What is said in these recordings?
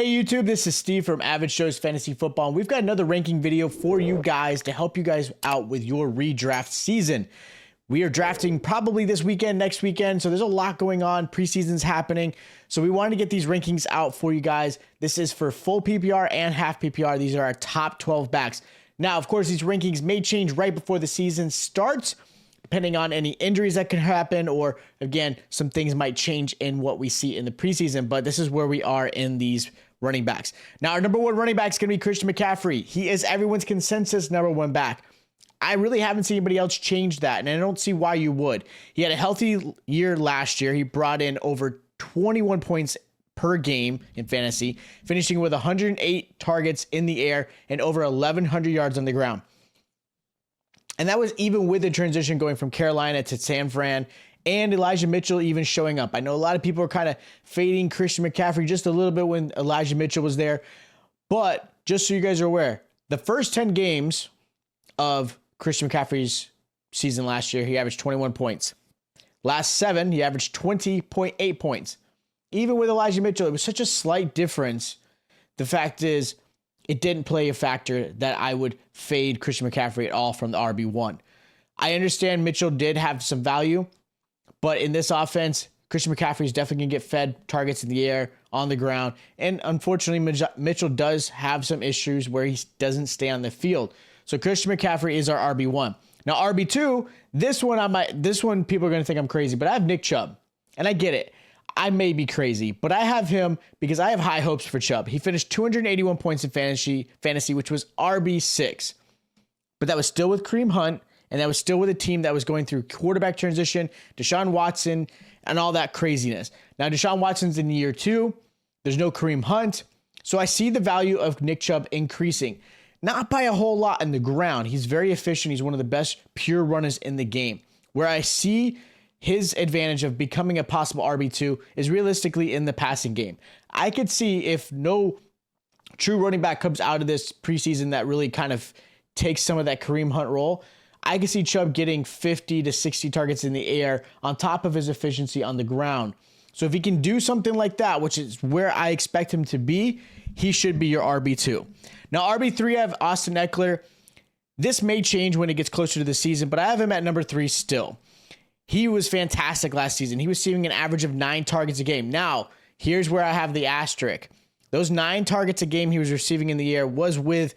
Hey YouTube, this is Steve from Avid Shows Fantasy Football, and we've got another ranking video for you guys to help you guys out with your redraft season. We are drafting probably this weekend, next weekend, so there's a lot going on. Preseason's happening, so we wanted to get these rankings out for you guys. This is for full PPR and half PPR. These are our top 12 backs. Now, of course, these rankings may change right before the season starts, depending on any injuries that could happen, or again, some things might change in what we see in the preseason, but this is where we are in these running backs. Now, our number one running back is going to be Christian McCaffrey. He is everyone's consensus number one back. I really haven't seen anybody else change that, and I don't see why you would. He had a healthy year last year. He brought in over 21 points per game in fantasy, finishing with 108 targets in the air and over 1,100 yards on the ground. And that was even with the transition going from Carolina to San Fran and Elijah Mitchell even showing up. I know a lot of people are kind of fading Christian McCaffrey just a little bit when Elijah Mitchell was there. But just so you guys are aware, the first 10 games of Christian McCaffrey's season last year, he averaged 21 points. Last 7, he averaged 20.8 points. Even with Elijah Mitchell, it was such a slight difference. The fact is, it didn't play a factor that I would fade Christian McCaffrey at all from the RB1. I understand Mitchell did have some value, but in this offense, Christian McCaffrey is definitely going to get fed targets in the air, on the ground, and unfortunately, Mitchell does have some issues where he doesn't stay on the field. So Christian McCaffrey is our RB1. Now RB2, this one people are going to think I'm crazy, but I have Nick Chubb, and I get it. I may be crazy, but I have him because I have high hopes for Chubb. He finished 281 points in fantasy, which was RB6. But that was still with Kareem Hunt, and that was still with a team that was going through quarterback transition, Deshaun Watson, and all that craziness. Now, Deshaun Watson's in year 2. There's no Kareem Hunt. So I see the value of Nick Chubb increasing. Not by a whole lot on the ground. He's very efficient. He's one of the best pure runners in the game. Where I see his advantage of becoming a possible RB2 is realistically in the passing game. I could see if no true running back comes out of this preseason that really kind of takes some of that Kareem Hunt role, I could see Chubb getting 50 to 60 targets in the air on top of his efficiency on the ground. So if he can do something like that, which is where I expect him to be, he should be your RB2. Now, RB3, I have Austin Ekeler. This may change when it gets closer to the season, but I have him at number 3 still. He was fantastic last season. He was receiving an average of 9 targets a game. Now, here's where I have the asterisk. Those 9 targets a game he was receiving in the air was with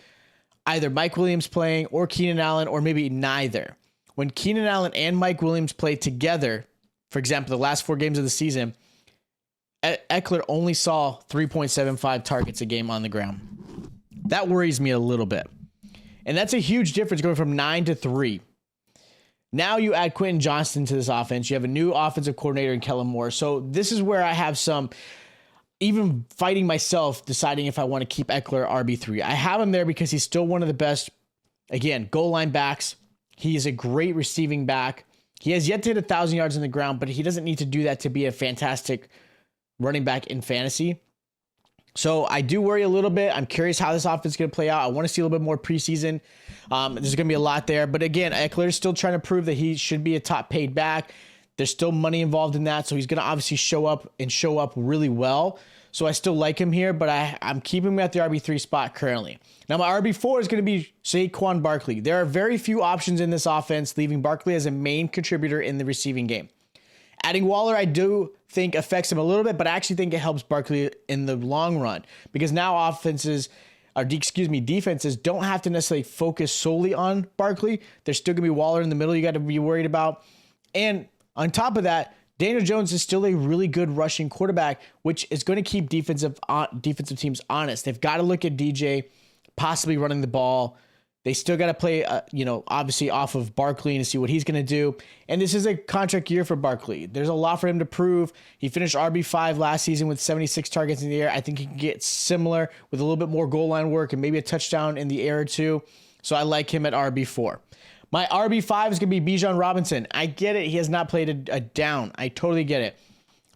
either Mike Williams playing or Keenan Allen, or maybe neither. When Keenan Allen and Mike Williams played together, for example, the last 4 games of the season, Ekeler only saw 3.75 targets a game on the ground. That worries me a little bit. And that's a huge difference going from 9 to 3. Now you add Quentin Johnston to this offense. You have a new offensive coordinator in Kellen Moore. So this is where I have some, even fighting myself, deciding if I want to keep Ekeler RB3. I have him there because he's still one of the best, again, goal line backs. He is a great receiving back. He has yet to hit 1,000 yards on the ground, but he doesn't need to do that to be a fantastic running back in fantasy. So I do worry a little bit. I'm curious how this offense is going to play out. I want to see a little bit more preseason. There's going to be a lot there. But again, Ekeler is still trying to prove that he should be a top paid back. There's still money involved in that. So he's going to obviously show up really well. So I still like him here, but I'm keeping him at the RB3 spot currently. Now my RB4 is going to be Saquon Barkley. There are very few options in this offense, leaving Barkley as a main contributor in the receiving game. Adding Waller, I do think affects him a little bit, but I actually think it helps Barkley in the long run because now defenses don't have to necessarily focus solely on Barkley. There's still going to be Waller in the middle you got to be worried about. And on top of that, Daniel Jones is still a really good rushing quarterback, which is going to keep defensive teams honest. They've got to look at DJ possibly running the ball. They still got to play, obviously off of Barkley and see what he's going to do. And this is a contract year for Barkley. There's a lot for him to prove. He finished RB5 last season with 76 targets in the air. I think he can get similar with a little bit more goal line work and maybe a touchdown in the air or two. So I like him at RB4. My RB5 is going to be Bijan Robinson. I get it. He has not played a down. I totally get it.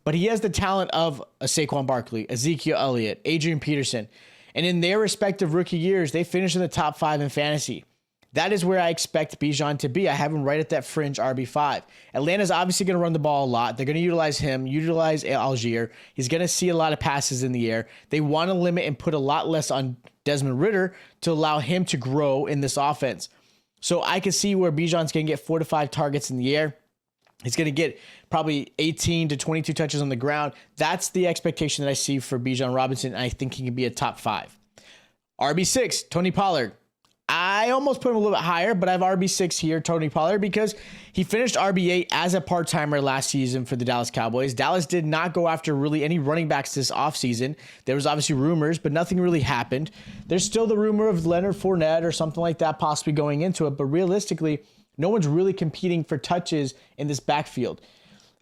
But he has the talent of a Saquon Barkley, Ezekiel Elliott, Adrian Peterson. And in their respective rookie years, they finished in the top 5 in fantasy. That is where I expect Bijan to be. I have him right at that fringe RB5. Atlanta's obviously going to run the ball a lot. They're going to utilize him, utilize Algier. He's going to see a lot of passes in the air. They want to limit and put a lot less on Desmond Ridder to allow him to grow in this offense. So I can see where Bijan's going to get 4 to 5 targets in the air. He's going to get probably 18 to 22 touches on the ground. That's the expectation that I see for Bijan Robinson. And I think he can be a top 5. RB6, Tony Pollard. I almost put him a little bit higher, but I have RB6 here, Tony Pollard, because he finished RB8 as a part-timer last season for the Dallas Cowboys. Dallas did not go after really any running backs this offseason. There was obviously rumors, but nothing really happened. There's still the rumor of Leonard Fournette or something like that possibly going into it, but realistically, no one's really competing for touches in this backfield.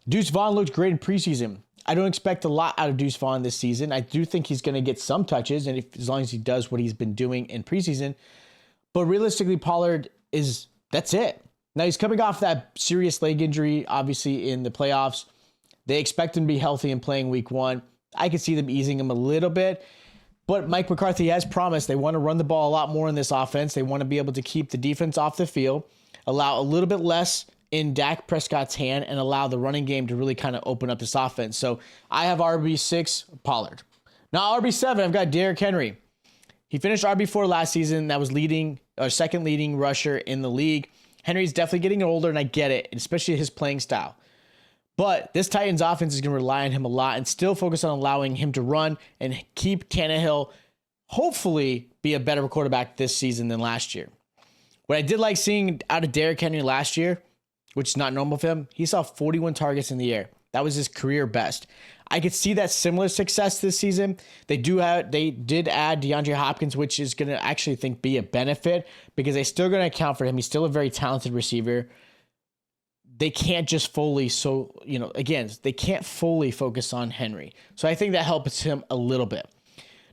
Deuce Vaughn looked great in preseason. I don't expect a lot out of Deuce Vaughn this season. I do think he's going to get some touches, and as long as he does what he's been doing in preseason. But realistically, Pollard that's it. Now, he's coming off that serious leg injury, obviously, in the playoffs. They expect him to be healthy and playing week 1. I could see them easing him a little bit. But Mike McCarthy has promised they want to run the ball a lot more in this offense. They want to be able to keep the defense off the field, allow a little bit less in Dak Prescott's hand, and allow the running game to really kind of open up this offense. So I have RB6, Pollard. Now, RB7, I've got Derrick Henry. He finished RB4 last season. That was second leading rusher in the league. Henry's definitely getting older, and I get it, especially his playing style. But this Titans offense is going to rely on him a lot and still focus on allowing him to run and keep Tannehill hopefully be a better quarterback this season than last year. What I did like seeing out of Derrick Henry last year, which is not normal for him, he saw 41 targets in the air. That was his career best. I could see that similar success this season. They did add DeAndre Hopkins, which is going to actually think be a benefit because they're still going to account for him. He's still a very talented receiver. They can't just they can't fully focus on Henry. So I think that helps him a little bit.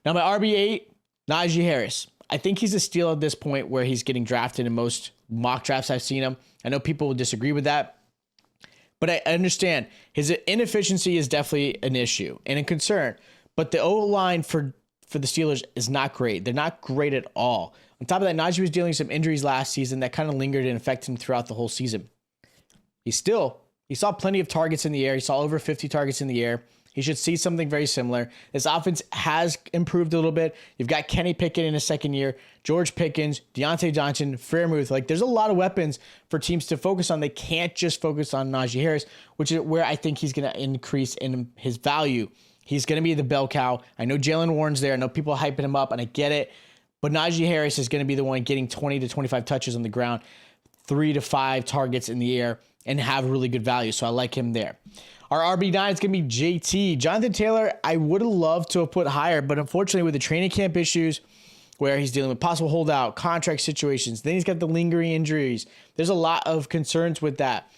Now my RB8, Najee Harris. I think he's a steal at this point where he's getting drafted in most mock drafts I've seen him. I know people will disagree with that. But I understand his inefficiency is definitely an issue and a concern. But the O-line for the Steelers is not great. They're not great at all. On top of that, Najee was dealing with some injuries last season that kind of lingered and affected him throughout the whole season. He saw plenty of targets in the air. He saw over 50 targets in the air. He should see something very similar. This offense has improved a little bit. You've got Kenny Pickett in his second year, George Pickens, Deontay Johnson, Freiermuth. There's a lot of weapons for teams to focus on. They can't just focus on Najee Harris, which is where I think he's going to increase in his value. He's going to be the bell cow. I know Jalen Warren's there. I know people are hyping him up, and I get it. But Najee Harris is going to be the one getting 20 to 25 touches on the ground, 3 to 5 targets in the air, and have really good value. So I like him there. Our RB9 is going to be JT. Jonathan Taylor, I would have loved to have put higher, but unfortunately with the training camp issues where he's dealing with possible holdout, contract situations, then he's got the lingering injuries. There's a lot of concerns with that,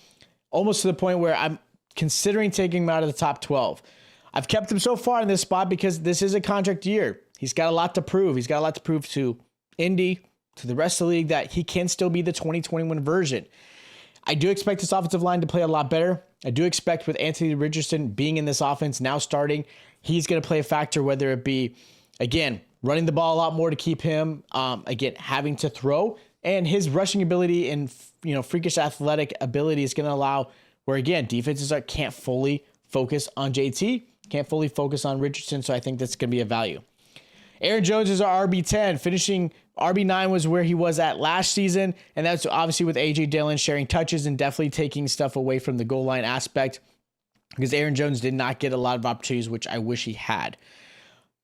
almost to the point where I'm considering taking him out of the top 12. I've kept him so far in this spot because this is a contract year. He's got a lot to prove. He's got a lot to prove to Indy, to the rest of the league, that he can still be the 2021 version. I do expect this offensive line to play a lot better. I do expect with Anthony Richardson being in this offense now starting, he's going to play a factor, whether it be, again, running the ball a lot more to keep him, again, having to throw, and his rushing ability and, freakish athletic ability is going to allow where, again, defenses can't fully focus on JT, can't fully focus on Richardson, so I think that's going to be a value. Aaron Jones is our RB10, finishing RB9 was where he was at last season, and that's obviously with A.J. Dillon sharing touches and definitely taking stuff away from the goal line aspect because Aaron Jones did not get a lot of opportunities, which I wish he had.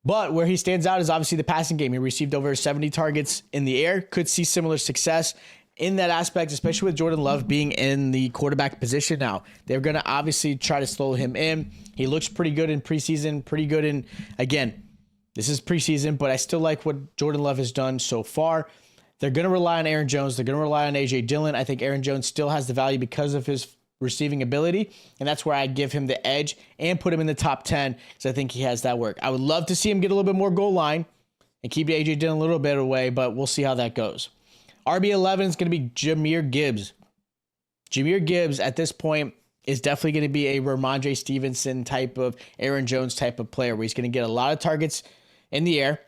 But where he stands out is obviously the passing game. He received over 70 targets in the air, could see similar success in that aspect, especially with Jordan Love being in the quarterback position now. They're going to obviously try to slow him in. He looks pretty good in preseason, pretty good in, again, this is preseason, but I still like what Jordan Love has done so far. They're going to rely on Aaron Jones. They're going to rely on A.J. Dillon. I think Aaron Jones still has the value because of his receiving ability, and that's where I give him the edge and put him in the top 10 because I think he has that work. I would love to see him get a little bit more goal line and keep A.J. Dillon a little bit away, but we'll see how that goes. RB11 is going to be Jahmyr Gibbs. Jahmyr Gibbs at this point is definitely going to be a Ramondre Stevenson type of Aaron Jones type of player where he's going to get a lot of targets in the air.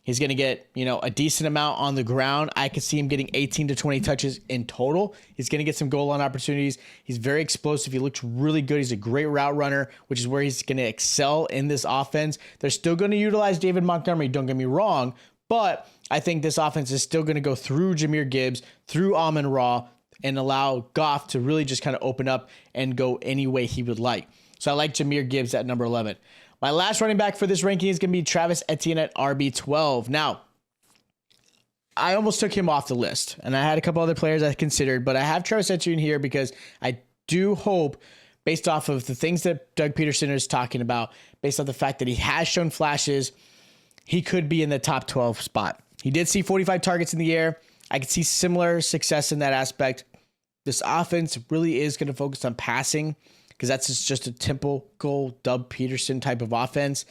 He's going to get, a decent amount on the ground. I could see him getting 18 to 20 touches in total. He's going to get some goal line opportunities. He's very explosive. He looks really good. He's a great route runner, which is where he's going to excel in this offense. They're still going to utilize David Montgomery, don't get me wrong, but I think this offense is still going to go through Jahmyr Gibbs, through Amon-Ra, and allow Goff to really just kind of open up and go any way he would like. So I like Jahmyr Gibbs at number 11. My last running back for this ranking is going to be Travis Etienne at RB12. Now, I almost took him off the list, and I had a couple other players I considered, but I have Travis Etienne here because I do hope, based off of the things that Doug Peterson is talking about, based on the fact that he has shown flashes, he could be in the top 12 spot. He did see 45 targets in the air. I could see similar success in that aspect. This offense really is going to focus on passing, because that's just a typical Doug Peterson type of offense.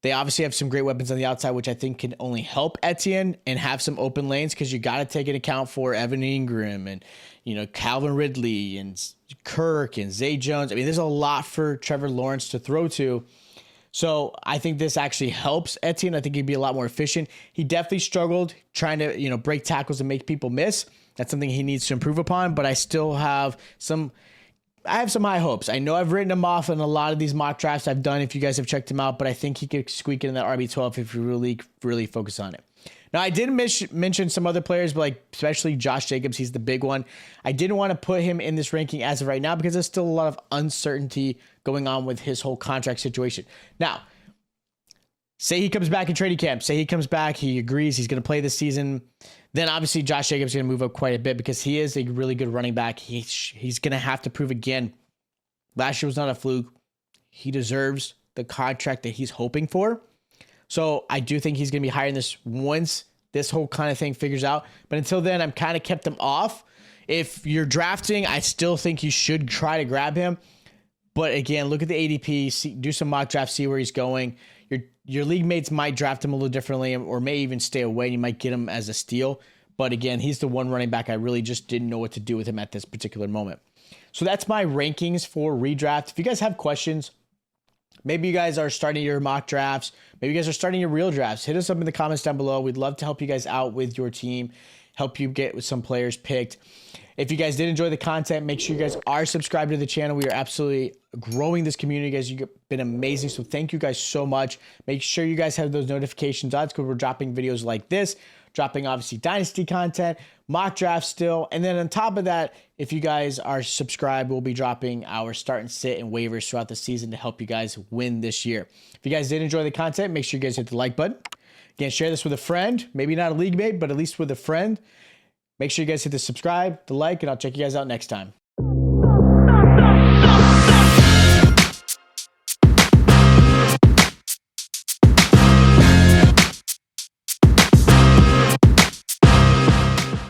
They obviously have some great weapons on the outside, which I think can only help Etienne and have some open lanes, because you got to take into account for Evan Ingram and, Calvin Ridley and Kirk and Zay Jones. I mean, there's a lot for Trevor Lawrence to throw to. So I think this actually helps Etienne. I think he'd be a lot more efficient. He definitely struggled trying to, break tackles and make people miss. That's something he needs to improve upon, but I still have some high hopes. I know I've written him off in a lot of these mock drafts I've done, if you guys have checked him out, but I think he could squeak in that RB12 if you really, really focus on it. Now, I did mention some other players, but especially Josh Jacobs. He's the big one. I didn't want to put him in this ranking as of right now because there's still a lot of uncertainty going on with his whole contract situation. Now, say he comes back in training camp. Say he comes back, he agrees he's going to play this season. Then obviously Josh Jacobs is going to move up quite a bit because he is a really good running back. He's going to have to prove again. Last year was not a fluke. He deserves the contract that he's hoping for. So I do think he's going to be higher in this once this whole kind of thing figures out. But until then, I'm kind of kept him off. If you're drafting, I still think you should try to grab him. But again, look at the ADP, do some mock drafts, see where he's going. Your league mates might draft him a little differently or may even stay away. You might get him as a steal. But again, he's the one running back I really just didn't know what to do with him at this particular moment. So that's my rankings for redraft. If you guys have questions, maybe you guys are starting your mock drafts, maybe you guys are starting your real drafts, hit us up in the comments down below. We'd love to help you guys out with your team, help you get with some players picked. If you guys did enjoy the content, make sure you guys are subscribed to the channel. We are absolutely growing this community, guys. You've been amazing. So thank you guys so much. Make sure you guys have those notifications on because we're dropping videos like this, dropping obviously Dynasty content, mock drafts still. And then on top of that, if you guys are subscribed, we'll be dropping our start and sit and waivers throughout the season to help you guys win this year. If you guys did enjoy the content, make sure you guys hit the like button. Again, share this with a friend, maybe not a league mate, but at least with a friend. Make sure you guys hit the subscribe, the like, and I'll check you guys out next time.